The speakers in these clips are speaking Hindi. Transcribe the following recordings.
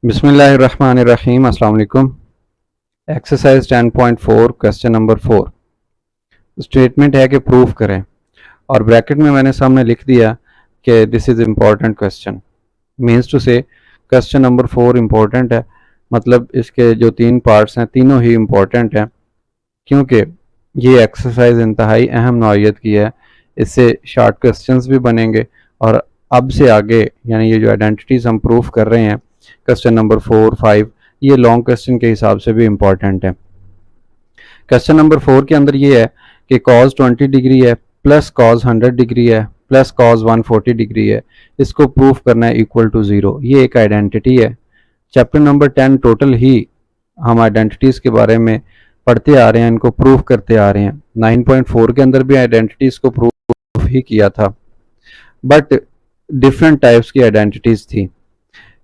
बिस्मिल्लाहिर्रहमानिर्रहीम। अस्सलाम वालेकुम। एक्सरसाइज 10.4 क्वेश्चन नंबर 4 स्टेटमेंट है कि प्रूफ करें और ब्रैकेट में मैंने सामने लिख दिया कि this is important question. Means to say question number 4 important है, मतलब इसके जो 3 पार्ट्स हैं तीनों ही इम्पॉर्टेंट हैं, क्योंकि ये एक्सरसाइज इंतहाई अहम नौइयत की है। इससे शॉर्ट क्वेश्चंस भी बनेंगे और अब से आगे यानी ये जो आइडेंटिटीज़ हम प्रूफ कर रहे हैं क्वेश्चन नंबर 4, 5, ये लॉन्ग क्वेश्चन के हिसाब से भी इम्पॉर्टेंट है। क्वेश्चन नंबर 4 के अंदर ये है कि कॉज 20 डिग्री है प्लस कॉज 100 डिग्री है प्लस कॉज 140 डिग्री है, इसको प्रूफ करना है इक्वल टू 0। ये एक आइडेंटिटी है। चैप्टर नंबर 10 टोटल ही हम आइडेंटिटीज़ के बारे में पढ़ते आ रहे हैं, इनको प्रूफ करते आ रहे हैं। 9.4 के अंदर भी आइडेंटिटीज़ को प्रूफ ही किया था, बट डिफरेंट टाइप्स की आइडेंटिटीज़ थी।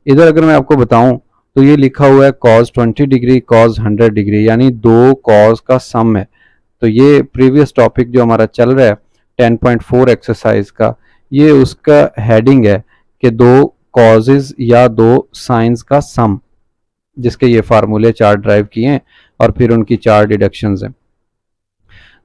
इधर अगर मैं आपको बताऊं तो ये लिखा हुआ है कॉज 20 डिग्री कॉज 100 डिग्री, यानी दो कॉज का सम है। तो ये प्रीवियस टॉपिक जो हमारा चल रहा है 10.4 एक्सरसाइज का, ये उसका हेडिंग है कि दो कॉजेज या दो साइंस का सम, जिसके ये फार्मूले 4 ड्राइव किए हैं और फिर उनकी 4 डिडक्शंस हैं।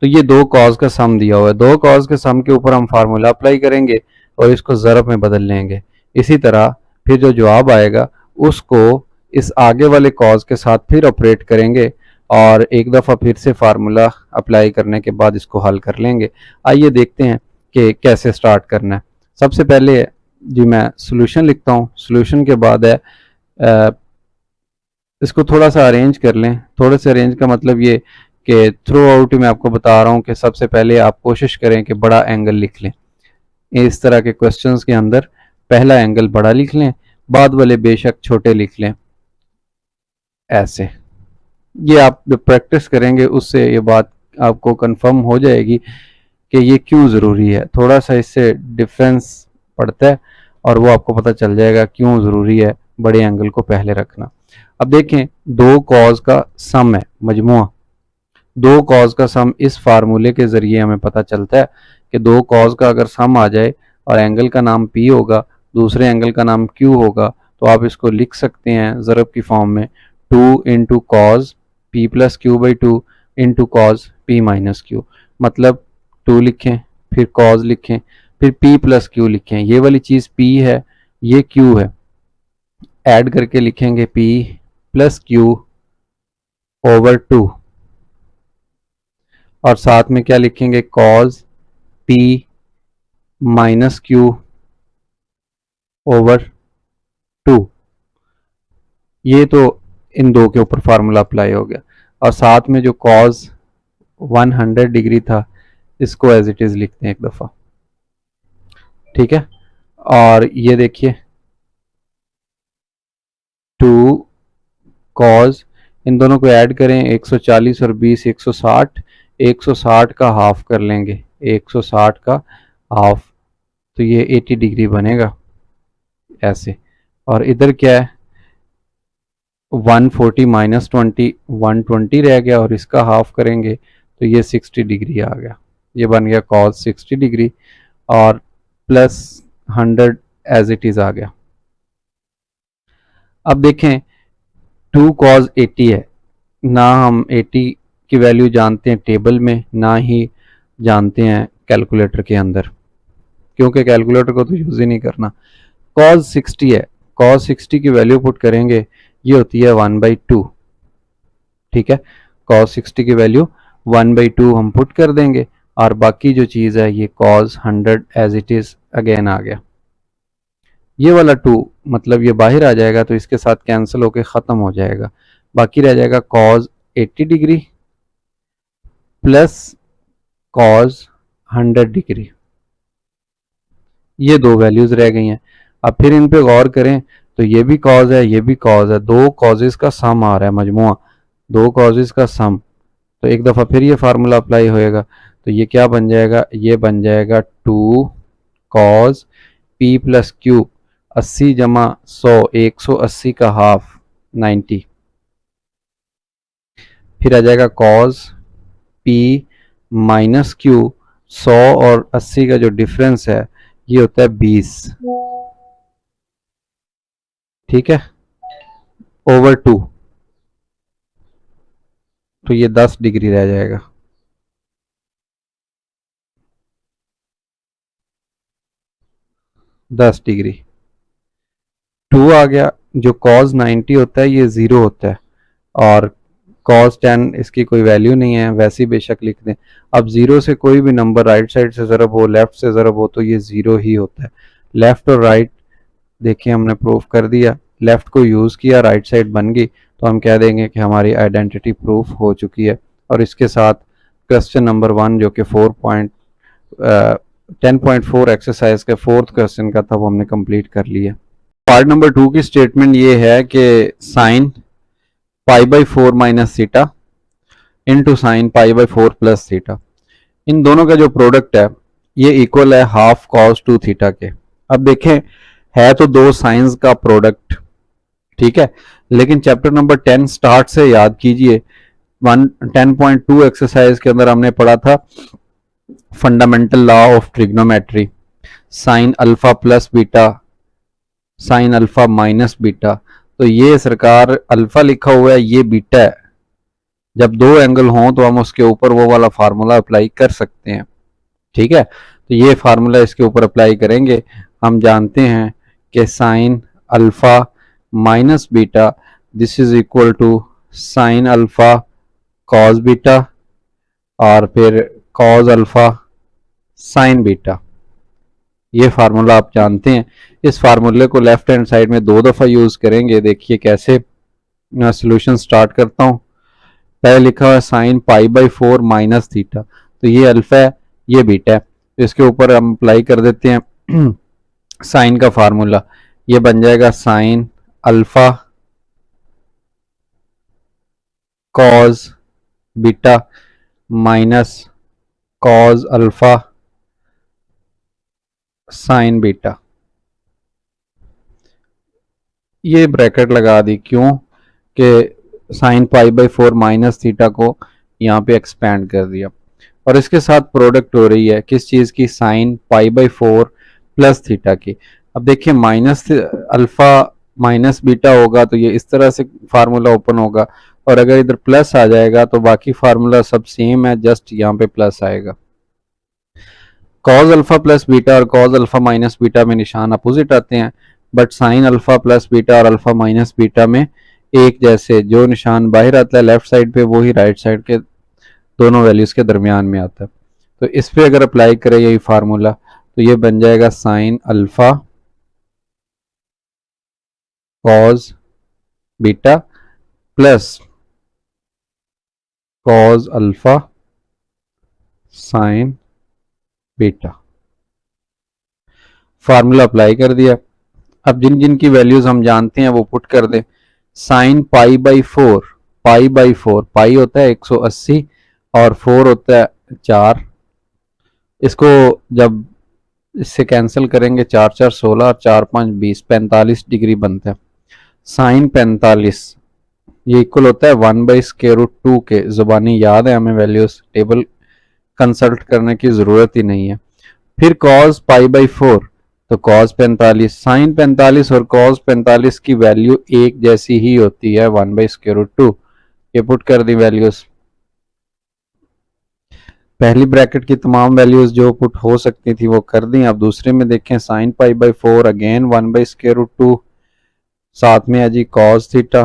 तो ये दो कॉज का सम दिया हुआ है, दो कॉज के सम के ऊपर हम फार्मूला अप्लाई करेंगे और इसको ज़रब में बदल लेंगे। इसी तरह फिर जो जवाब आएगा उसको इस आगे वाले कॉज के साथ फिर ऑपरेट करेंगे और एक दफ़ा फिर से फार्मूला अप्लाई करने के बाद इसको हल कर लेंगे। आइए देखते हैं कि कैसे स्टार्ट करना है। सबसे पहले जी मैं सोल्यूशन लिखता हूँ, सोल्यूशन के बाद है इसको थोड़ा सा अरेंज कर लें। थोड़े से अरेंज का मतलब ये कि थ्रू आउट मैं आपको बता रहा हूँ कि सबसे पहले आप कोशिश करें कि बड़ा एंगल लिख लें। इस तरह के क्वेश्चंस के अंदर पहला एंगल बड़ा लिख लें, बाद वाले बेशक छोटे लिख लें। ऐसे ये आप जब प्रैक्टिस करेंगे उससे ये बात आपको कंफर्म हो जाएगी कि ये क्यों ज़रूरी है। थोड़ा सा इससे डिफरेंस पड़ता है और वो आपको पता चल जाएगा क्यों ज़रूरी है बड़े एंगल को पहले रखना। अब देखें, दो कॉज का सम है मजमुआ। दो कॉज का सम इस फार्मूले के ज़रिए हमें पता चलता है कि दो कॉज का अगर सम आ जाए और एंगल का नाम P होगा, दूसरे एंगल का नाम Q होगा, तो आप इसको लिख सकते हैं ज़रब की फॉर्म में 2 into cos P plus Q by 2 into cos P minus Q. मतलब 2 लिखें, फिर कॉज लिखें, फिर P प्लस क्यू लिखें। ये वाली चीज़ P है, ये Q है, ऐड करके लिखेंगे P प्लस क्यू ओवर 2 और साथ में क्या लिखेंगे cause P minus Q over 2। ये तो इन दो के ऊपर फार्मूला अप्लाई हो गया और साथ में जो कॉज 100 डिग्री था इसको एज इट इज़ लिखते हैं एक दफ़ा, ठीक है। और ये देखिए 2 कॉज, इन दोनों को ऐड करें 140 और 20 160, 160 का हाफ कर लेंगे, 160 का हाफ, तो ये 80 डिग्री बनेगा ऐसे। और इधर क्या है 140 माइनस 20 120 रह गया और इसका हाफ करेंगे तो ये 60 डिग्री आ गया। ये बन गया कॉस 60 डिग्री और प्लस 100 एज इट इज़ आ गया। अब देखें 2 कॉस 80 है, ना हम 80 की वैल्यू जानते हैं टेबल में, ना ही जानते हैं कैलकुलेटर के अंदर, क्योंकि कैलकुलेटर को तो यूज़ ही नहीं करना। कॉस 60 है, कॉस 60 की वैल्यू पुट करेंगे, ये होती है 1/2, ठीक है। कॉस 60 की वैल्यू 1/2 हम पुट कर देंगे और बाकी जो चीज़ है ये cos 100 as it is again आ गया। ये वाला 2 मतलब ये बाहर आ जाएगा तो इसके साथ कैंसिल होके ख़त्म हो जाएगा। बाकी रह जाएगा cos 80 degree plus cos 100 degree. ये दो वैल्यूज़ रह गई हैं। अब फिर इन पे गौर करें तो ये भी कॉज है, ये भी कॉज है, दो कॉजेज़ का सम आ रहा है मजमुआ, दो कॉजेज़ का सम। तो एक दफ़ा फिर ये फार्मूला अप्लाई होएगा तो ये क्या बन जाएगा, ये बन जाएगा 2 कॉज P प्लस क्यू 80 जमा 100 180 का हाफ 90, फिर आ जाएगा कॉज P माइनस क्यू 100 और 80 का जो डिफरेंस है ये होता है 20, ठीक है। ओवर 2, तो ये 10 डिग्री रह जाएगा। दस डिग्री 2 आ गया। जो cos 90 होता है ये 0 होता है, और cos 10 इसकी कोई वैल्यू नहीं है, वैसे ही बेशक लिख दें। अब 0 से कोई भी नंबर राइट साइड से ज़रब हो, लेफ्ट से ज़रब हो, तो ये 0 ही होता है। लेफ्ट और राइट देखिए हमने प्रूफ कर दिया, लेफ्ट को यूज़ किया, राइट साइड बन गई, तो हम कह देंगे कि हमारी आइडेंटिटी प्रूफ हो चुकी है। और इसके साथ क्वेश्चन नंबर 1 जो कि 10.4 एक्सरसाइज के फोर्थ क्वेश्चन का था वो हमने कंप्लीट कर लिया। पार्ट नंबर 2 की स्टेटमेंट ये है कि sine pi by 4 minus theta into sine pi by 4 plus theta, इन दोनों का जो प्रोडक्ट है ये इक्वल है हाफ कॉस 2 थीटा के। अब देखें, है तो दो साइंस का प्रोडक्ट, ठीक है, लेकिन चैप्टर नंबर 10 स्टार्ट से याद कीजिए। 10.2 एक्सरसाइज के अंदर हमने पढ़ा था fundamental law of trigonometry, sine alpha plus beta, sign alpha minus beta. तो ये सरकार अल्फा लिखा हुआ है, ये बीटा है। जब दो एंगल हों तो हम उसके ऊपर वो वाला फार्मूला अप्लाई कर सकते हैं, ठीक है। तो ये फार्मूला इसके ऊपर अप्लाई करेंगे। हम जानते हैं कि sine alpha minus beta this is equal to sine alpha cos beta, और फिर कॉस अल्फा साइन बीटा। ये फार्मूला आप जानते हैं। इस फार्मूले को लेफ्ट हैंड साइड में 2 दफ़ा यूज़ करेंगे। देखिए कैसे, मैं सोल्यूशन स्टार्ट करता हूँ। पहले लिखा हुआ है sign pi by 4 minus theta, तो ये अल्फा है, ये बीटा है, तो इसके ऊपर हम अप्लाई कर देते हैं साइन का फार्मूला। ये बन जाएगा sign alpha cos beta minus cos alpha sine beta. ये ब्रैकेट लगा दी, क्यों कि sine pi by 4 minus theta को यहाँ पे एक्सपेंड कर दिया, और इसके साथ प्रोडक्ट हो रही है किस चीज़ की, sign pi by 4 plus theta की। अब देखिए माइनस अल्फा माइनस बीटा होगा तो ये इस तरह से फार्मूला ओपन होगा, और अगर इधर प्लस आ जाएगा तो बाकी फार्मूला सब सेम है, जस्ट यहाँ पे प्लस आएगा। कॉज अल्फा प्लस बीटा और कॉज अल्फा माइनस बीटा में निशान अपोजिट आते हैं, but sine alpha plus beta और अल्फा माइनस बीटा में एक जैसे, जो निशान बाहर आता है लेफ्ट साइड पे वही राइट साइड के दोनों वैल्यूज के दरमियान में आता है। तो इस पे अगर अप्लाई करें यही फार्मूला तो ये बन जाएगा sine alpha cos beta plus cos alpha sine beta. Formula apply कर दिया। अब जिन जिन की वैल्यूज हम जानते हैं वो पुट कर दें। साइन पाई बाई 4, पाई होता है 180 और 4 होता है 4। इसको जब इससे कैंसिल करेंगे 4 4 16 और 4 5 20, 45 डिग्री बनता है। साइन 45 ये इक्वल होता है 1 बाई स्क्वायर रूट 2 के। जुबानी याद है हमें, वैल्यूज टेबल कंसल्ट करने की ज़रूरत ही नहीं है। फिर कॉस पाई बाई 4, तो कॉस 45, साइन 45 और कॉस 45 की वैल्यू एक जैसी ही होती है, 1 बाई स्क्वायर रूट 2। ये पुट कर दी वैल्यूज। पहली ब्रैकेट की तमाम वैल्यूज जो पुट हो सकती थी वो कर दी। अब दूसरे में देखें, sine pi by 4 again 1 by square root 2, साथ में है जी कॉस थीटा,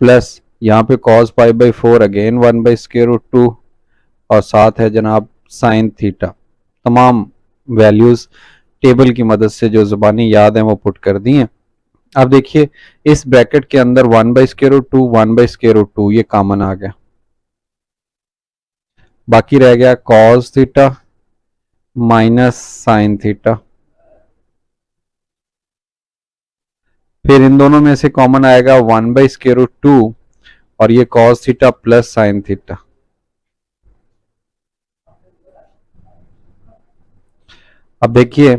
प्लस यहाँ पे cos pi by 4 again 1 by square root 2, और साथ है जनाब साइन थीटा। तमाम वैल्यूज टेबल की मदद से जो ज़ुबानी याद है वो पुट कर दी हैं। अब देखिए इस ब्रैकेट के अंदर 1 by square root 2 1 by square root 2 ये कॉमन आ गया, बाकी रह गया cos theta minus sine theta. फिर इन दोनों में से कॉमन आएगा 1 बाई स्क्वायर रूट 2 और ये cos theta plus sine theta. अब देखिए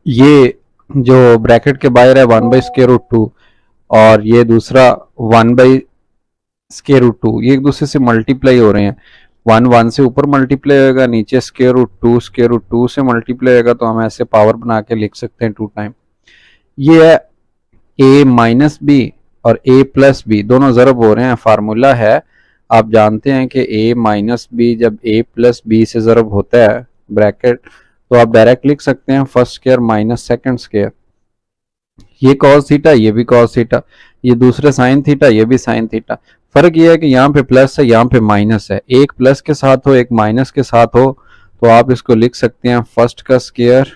ये जो ब्रैकेट के बाहर है 1 बाई स्क्वायर रूट 2 और ये दूसरा 1 बाई स्क्वायर रूट 2, ये एक दूसरे से मल्टीप्लाई हो रहे हैं। 1 1 से ऊपर मल्टीप्लाई होगा, नीचे स्क्वायर रूट 2 से मल्टीप्लाई होगा, तो हम ऐसे पावर बना के लिख सकते हैं 2 टाइम। ये है a माइनस बी और a प्लस बी दोनों ज़रब हो रहे हैं, फार्मूला है, आप जानते हैं कि a माइनस बी जब a प्लस बी से ज़रब होता है ब्रैकेट, तो आप डायरेक्ट लिख सकते हैं first square minus second square. ये कॉस थीटा, ये भी कॉस थीटा, ये दूसरे साइन थीटा, ये भी साइन थीटा। फर्क ये है कि यहाँ पे प्लस है, यहाँ पे माइनस है, एक प्लस के साथ हो एक माइनस के साथ हो तो आप इसको लिख सकते हैं फर्स्ट का स्क्वायर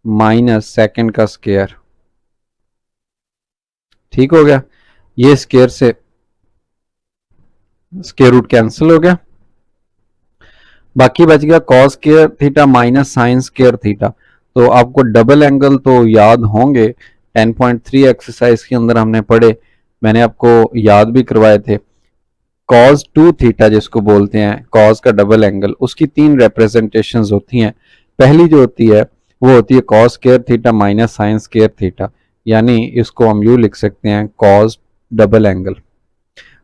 माइनस सेकंड का स्क्वायर। ठीक हो गया, ये स्क्वायर से स्क्वायर रूट कैंसिल हो गया, बाकी बच गया cos square theta minus sine square theta. तो आपको डबल एंगल तो याद होंगे, 10.3 एक्सरसाइज के अंदर हमने पढ़े, मैंने आपको याद भी करवाए थे। कॉस 2 थीटा जिसको बोलते हैं कॉस का डबल एंगल, उसकी 3 रिप्रेजेंटेशंस होती हैं। पहली जो होती है वो होती है cos square theta minus sine square theta, यानी इसको हम यूं लिख सकते हैं cos double angle,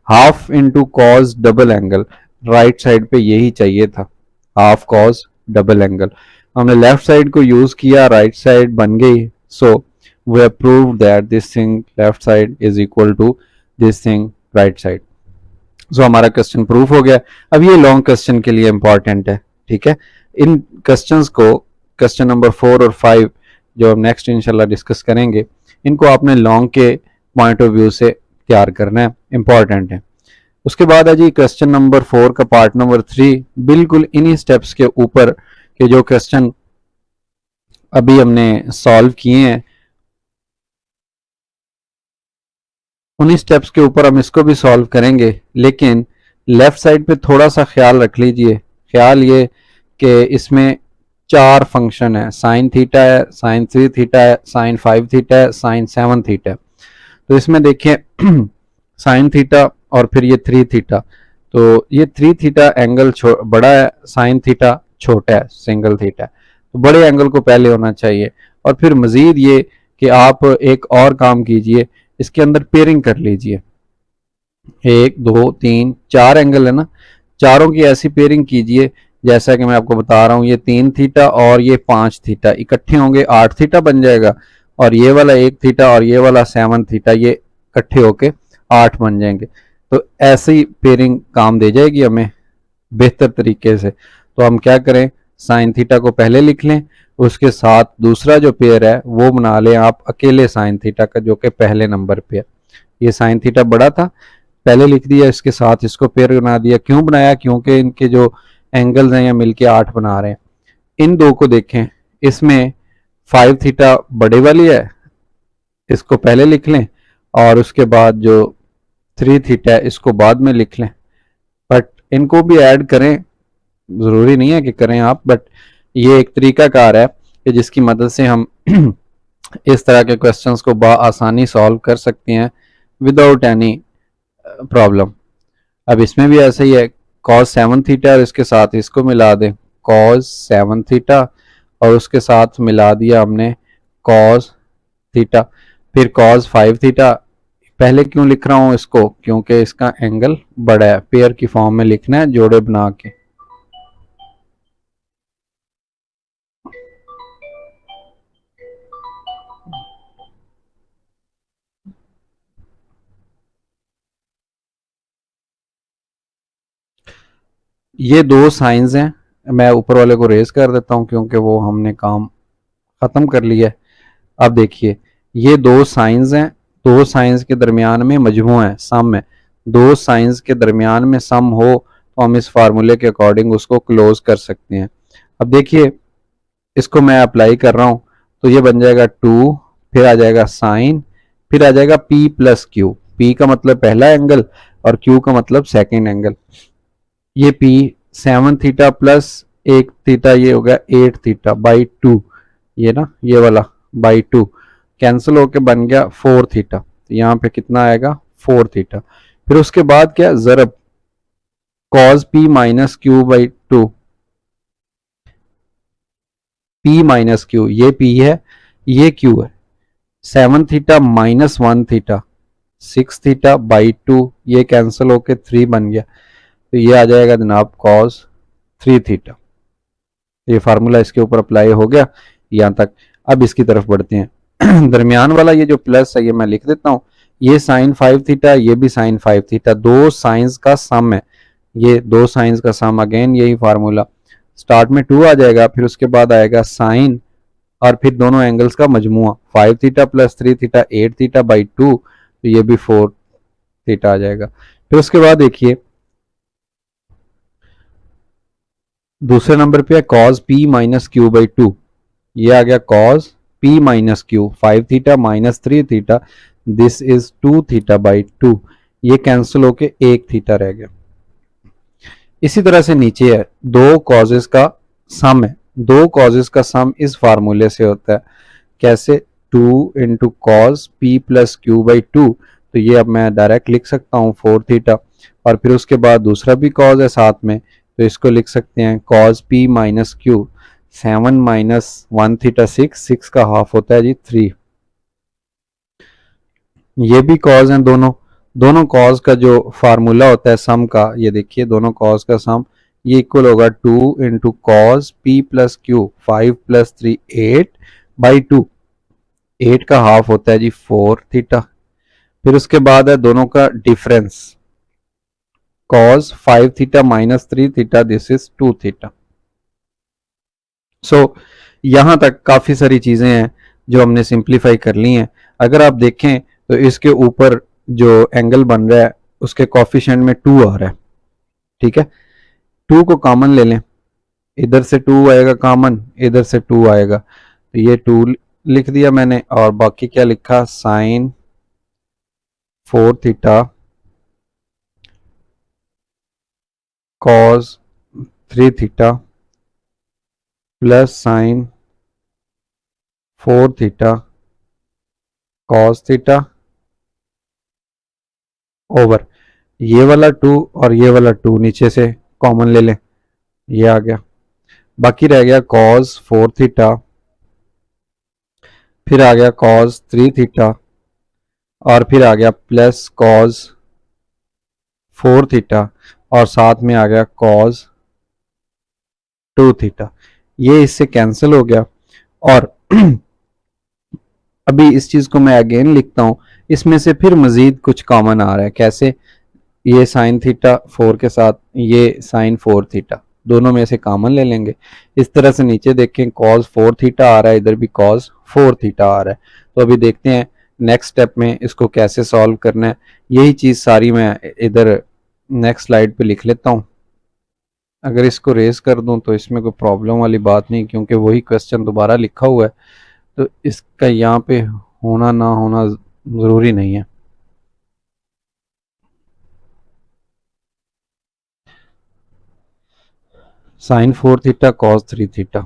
half into cos double angle, right side पे यही चाहिए था, हाफ कॉस डबल एंगल। हमने लेफ्ट साइड को यूज किया, राइट साइड बन गई, so we have proved that this thing left side is equal to this thing right side. So हमारा क्वेश्चन प्रूफ हो गया। अब ये लॉन्ग क्वेश्चन के लिए इंपॉर्टेंट है, ठीक है। इन क्वेश्चंस को, क्वेश्चन नंबर 4 और 5 जो हम नेक्स्ट इंशाल्लाह डिस्कस करेंगे, इनको आपने लॉन्ग के पॉइंट ऑफ व्यू से तैयार करना है, इंपॉर्टेंट है। उसके बाद है जी क्वेश्चन नंबर 4 का पार्ट नंबर 3, बिल्कुल इन्हीं स्टेप्स के ऊपर के जो क्वेश्चन अभी हमने सॉल्व किए हैं, उन्हीं स्टेप्स के ऊपर हम इसको भी सॉल्व करेंगे। लेकिन लेफ्ट साइड पे थोड़ा सा ख्याल रख लीजिए, ख्याल ये कि इसमें 4 फंक्शन है, साइन थीटा है, साइन 3 थीटा है, साइन 5 थीटा है, साइन 7 थीटा है। तो इसमें देखिए साइन थीटा और फिर ये 3 थीटा, तो ये 3 थीटा एंगल बड़ा है, साइन थीटा छोटा है, सिंगल थीटा है, तो बड़े एंगल को पहले होना चाहिए। और फिर मजीद ये कि आप एक और काम कीजिए, इसके अंदर पेयरिंग कर लीजिए, 1 2 3 4 एंगल है ना, चारों की ऐसी पेयरिंग कीजिए जैसा कि मैं आपको बता रहा हूँ, ये 3 थीटा और ये 5 थीटा इकट्ठे होंगे 8 थीटा बन जाएगा, और ये वाला 1 थीटा और ये वाला 7 थीटा ये इकट्ठे होके 8 बन जाएंगे। तो ऐसी पेयरिंग काम दे जाएगी हमें बेहतर तरीके से। तो हम क्या करें, साइन थीटा को पहले लिख लें, उसके साथ दूसरा जो पेयर है वो बना लें आप अकेले साइन थीटा का, जो कि पहले नंबर पे है। ये साइन थीटा बड़ा था, पहले लिख दिया, इसके साथ इसको पेयर बना दिया। क्यों बनाया, क्योंकि इनके जो एंगल्स हैं ये मिलके 8 बना रहे हैं। इन दो को देखें, इसमें 5 थीटा बड़े वाली है, इसको पहले लिख लें, और उसके बाद जो 3 थीटा है इसको बाद में लिख लें। बट इनको भी ऐड करें, ज़रूरी नहीं है कि करें आप, बट ये एक तरीकाकार है कि जिसकी मदद से हम इस तरह के क्वेश्चंस को आसानी सॉल्व कर सकते हैं विदाउट एनी प्रॉब्लम। अब इसमें भी ऐसा ही है, cos 7 थीटा और इसके साथ इसको मिला दें cos 7 थीटा, और उसके साथ मिला दिया हमने cos थीटा, फिर cos 5 थीटा। पहले क्यों लिख रहा हूँ इसको, क्योंकि इसका एंगल बड़ा है, पेयर की फॉर्म में लिखना है जोड़े बना के। ये 2 साइंस हैं, मैं ऊपर वाले को रेज कर देता हूं क्योंकि वो हमने काम ख़त्म कर लिया है। अब देखिए ये 2 साइंस हैं, 2 साइंस के दरमियान में मजमू है, सम है। 2 साइंस के दरमियान में सम हो तो हम इस फार्मूले के अकॉर्डिंग उसको क्लोज कर सकते हैं। अब देखिए इसको मैं अप्लाई कर रहा हूँ, तो ये बन जाएगा 2, फिर आ जाएगा साइन, फिर आ जाएगा P प्लस क्यू। P का मतलब पहला एंगल और Q का मतलब सेकेंड एंगल। ये P 7 थीटा प्लस 1 थीटा, ये हो गया 8 थीटा बाई 2, ये ना ये वाला बाई 2 कैंसिल होके बन गया 4 थीटा। तो यहाँ पे कितना आएगा 4 थीटा। फिर उसके बाद क्या, जरब cos P minus Q by 2, P minus Q, ये P है ये Q है, 7 theta minus 1 theta 6 theta by 2, ये कैंसिल होके 3 बन गया। तो ये आ जाएगा जनाब cos 3 थीटा। ये फार्मूला इसके ऊपर अप्लाई हो गया यहाँ तक। अब इसकी तरफ बढ़ते हैं दरमियान वाला ये जो प्लस है ये मैं लिख देता हूँ, ये साइन 5 थीटा, ये भी साइन 5 थीटा, दो साइंस का सम है, ये दो साइंस का सम, अगेन यही फार्मूला, स्टार्ट में 2 आ जाएगा, फिर उसके बाद आएगा साइन, और फिर दोनों एंगल्स का मजमुआ, 5 theta plus 3 theta 8 theta by 2, तो ये भी 4 थीटा आ जाएगा। फिर उसके बाद देखिए दूसरे नंबर पे है cos P minus Q by 2, ये आ गया cos P minus Q, 5 theta minus 3 theta, this is 2 theta by 2, ये कैंसिल होके 1 थीटा रह गया। इसी तरह से नीचे है दो कॉजेस का सम है, दो कॉजेस का सम इस फार्मूले से होता है, कैसे, 2 into cos P plus Q by 2, तो ये अब मैं डायरेक्ट लिख सकता हूँ 4 थीटा, और फिर उसके बाद दूसरा भी कॉज है साथ में, तो इसको लिख सकते हैं cos P minus Q, 7 minus 1 theta 6 का हाफ होता है जी 3, ये भी कॉज हैं दोनों, दोनों कॉज का जो फार्मूला होता है सम का, ये देखिए दोनों कॉज का सम, ये इक्वल होगा 2 into cos P plus Q, 5 plus 3 8 by 2, 8 का हाफ होता है जी 4 थीटा। फिर उसके बाद है दोनों का difference, cos 5 theta minus 3 theta, this is 2 theta. So यहां तक काफी सारी चीजें हैं जो हमने सिंप्लीफाई कर ली हैं। अगर आप देखें तो इसके ऊपर जो एंगल बन रहा है उसके कॉफिशिएंट में 2 आ रहा है, ठीक है, 2 को कॉमन ले लें, इधर से 2 आएगा कॉमन, इधर से 2 आएगा, तो ये 2 लिख दिया मैंने, और बाकी क्या लिखा, sine 4 theta cos 3 theta plus sine 4 theta cos theta over ये वाला 2 और ये वाला 2 नीचे से कॉमन ले लें, ये आ गया, बाकी रह गया कॉस 4 थीटा, फिर आ गया कॉस 3 थीटा, और फिर आ गया प्लस कॉस 4 थीटा, और साथ में आ गया कॉस 2 थीटा, ये इससे कैंसिल हो गया। और अभी इस चीज को मैं अगेन लिखता हूं, इसमें से फिर मजीद कुछ कॉमन आ रहा है, कैसे, ये साइन थीटा 4 के साथ ये साइन 4 थीटा, दोनों में से कॉमन ले लेंगे, इस तरह से नीचे देखें कॉस 4 थीटा आ रहा है, इधर भी कॉस 4 थीटा आ रहा है। तो अभी देखते हैं नेक्स्ट स्टेप में इसको कैसे सॉल्व करना है, यही चीज़ सारी मैं इधर नेक्स्ट स्लाइड पे लिख लेता हूँ। अगर इसको रेज कर दूं तो इसमें कोई प्रॉब्लम वाली बात नहीं, क्योंकि वही क्वेश्चन दोबारा लिखा हुआ है, तो इसका यहाँ पे होना ना होना ज़रूरी नहीं है। Sine 4 theta cos 3 theta,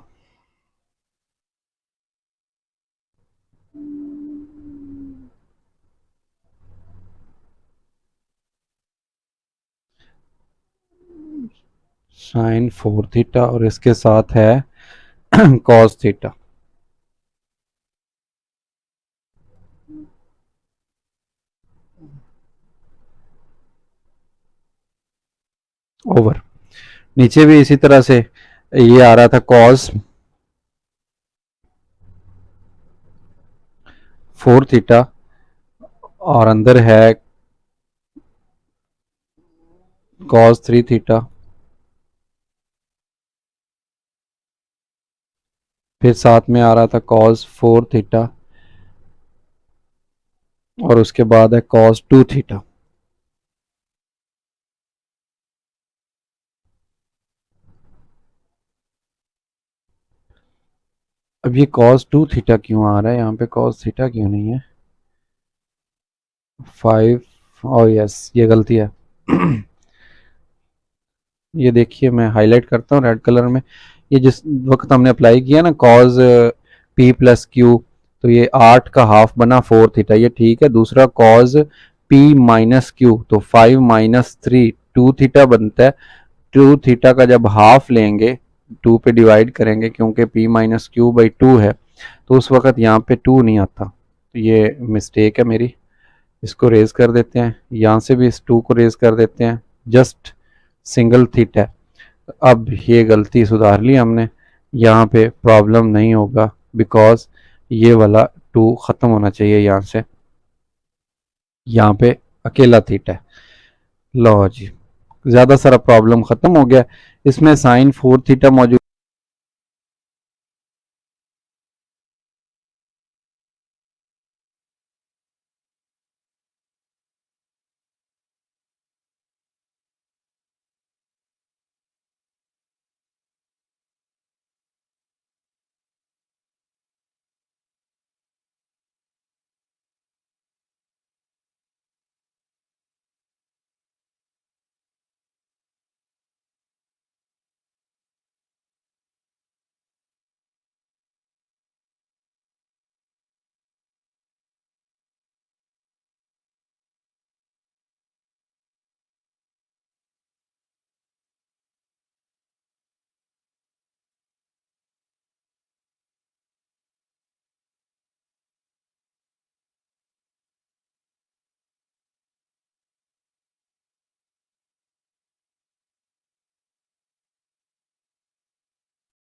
sine 4 theta और इसके साथ है कॉस थीटा, ओवर नीचे भी इसी तरह से ये आ रहा था कॉस 4 थीटा, और अंदर है कॉस 3 थीटा, फिर साथ में आ रहा था कॉस 4 थीटा, और उसके बाद है कॉस 2 थीटा। अब ये कॉस 2 थीटा क्यों आ रहा है, यहाँ पे कॉस थीटा क्यों नहीं है, 5, और यस ये गलती है ये देखिए मैं हाईलाइट करता हूँ रेड कलर में, ये जिस वक्त हमने अप्लाई किया ना कॉज पी प्लस क्यू, तो ये 8 का हाफ बना 4 थीटा, ये ठीक है। दूसरा कॉज पी माइनस क्यू, तो 5 माइनस 3 2 थीटा बनता है, 2 थीटा का जब हाफ लेंगे 2 पे डिवाइड करेंगे, क्योंकि पी माइनस क्यू बाई 2 है, तो उस वक्त यहाँ पे 2 नहीं आता, तो ये मिस्टेक है मेरी, इसको रेज कर देते हैं, यहाँ से भी इस 2 को रेज कर देते हैं, जस्ट सिंगल थीटा है। अब ये गलती सुधार ली हमने, यहाँ पे प्रॉब्लम नहीं होगा, बिकॉज ये वाला 2 ख़त्म होना चाहिए यहाँ से। यहाँ पे अकेला थीटा है। लो जी, ज़्यादा सारा प्रॉब्लम ख़त्म हो गया। इसमें साइन 4 थीटा मौजूद